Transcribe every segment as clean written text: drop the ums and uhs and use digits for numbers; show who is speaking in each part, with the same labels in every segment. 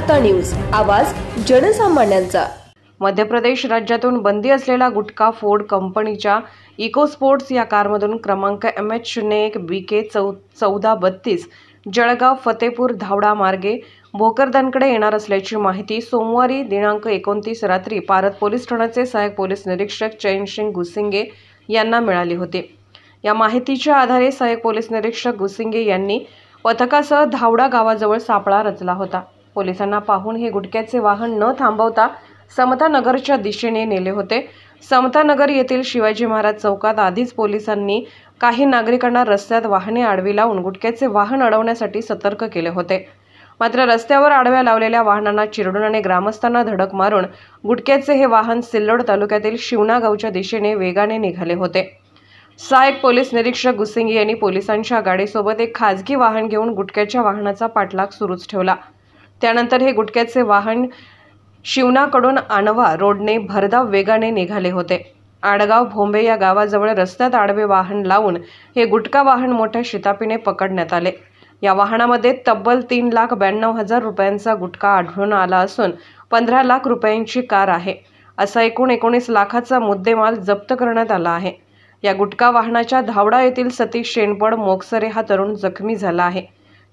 Speaker 1: वार्ता न्यूज, आवाज जनसामान्यांचा।
Speaker 2: मध्य प्रदेश राज्यातून बंदी असलेला गुटखा फोर्ड कंपनीच्या इकोस्पोर्ट्स या कारमधून क्रमांक MH01 BK 1432 जळगाव फतेपूर धावडा मार्गे भोकरदनकडे येणार असल्याची माहिती सोमवारी दिनांक 29 रात्री पारत पोलीस ठाण्याचे सहाय्यक पोलीस निरीक्षक चैनसिंग गुसिंगे यांना मिळाली होती। या माहितीच्या आधारे सहाय्यक पोलीस निरीक्षक गुसिंगे यांनी पथकासह धावडा गावाजवळ सापळा रचला होता। पोलिसांना पाहून हे गुटख्याचे वाहन न थांबवता समतानगरच्या दिशेने नेले होते। समतानगर येथील शिवाजी महाराज चौकात आधीच पोलिसांनी काही नागरिकांना रस्त्यात वाहने आडवी लावून गुटख्याचे वाहन अडवण्यासाठी सतर्क केले होते। मात्र रस्त्यावर आडव्या लावलेल्या वाहनांना चिरडून आणि ग्रामस्थांना धडक मारून गुटख्याचे हे वाहन सिल्लोड तालुक्यातील शिवना गावच्या दिशेने वेगाने निघाले होते। सहाय्यक पोलीस निरीक्षक गुसिंगे यांनी पोलिसांच्या गाडीसोबत एक खाजगी वाहन घेऊन गुटख्याच्या वाहनाचा पाठलाग सुरूच ठेवला। त्यानंतर हे गुटख्याचे वाहन शिवनाकडून आणवा रोडने भरधाव वेगाने निघाले होते। आडगाव भोंबे या गावाजवळ रस्त्यात आडवे वाहन लावून हे गुटखा वाहन मोठ्या शिताफीने पकडण्यात आले। या वाहनामध्ये तब्बल 3,92,000 रुपयांचा गुटखा आढळून आला असून 15 लाख रुपयांची कार आहे। असा एकूण 19 लाखाचा मुद्देमाल जप्त करण्यात आला आहे। या गुटखा वाहनाच्या धावडा येथील सतीश शेणपड मोक्सरे हा तरुण जखमी झाला आहे।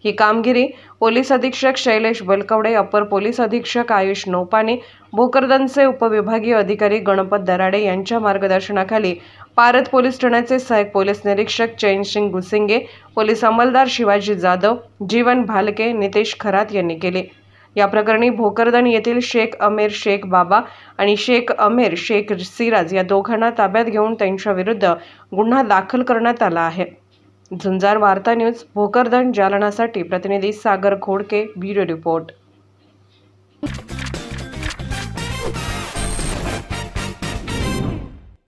Speaker 2: ही कामगिरी पोलीस अधीक्षक शैलेश बलकवडे, अपर पोलीस अधीक्षक आयुष नौपाने, भोकरदनचे उपविभागीय अधिकारी गणपत दराडे यांच्या मार्गदर्शनाखाली पारत पोलीस ठाण्याचे सहाय्यक पोलीस निरीक्षक चैनसिंग गुसिंगे, पोलीस अंमलदार शिवाजी जाधव, जीवन भालके, नितेश खरात यांनी केले। या प्रकरणी भोकरदन येथील शेख अमीर शेख बाबा आणि शेख अमीर शेख सिराज या दोघांना ताब्यात घेऊन त्यांच्या विरुद्ध गुन्हा दाखल करण्यात आला आहे। झुंजार वार्ता न्यूज भोकरदन जालनासाठी प्रतिनिधी सागर खोडके, ब्युरो रिपोर्ट।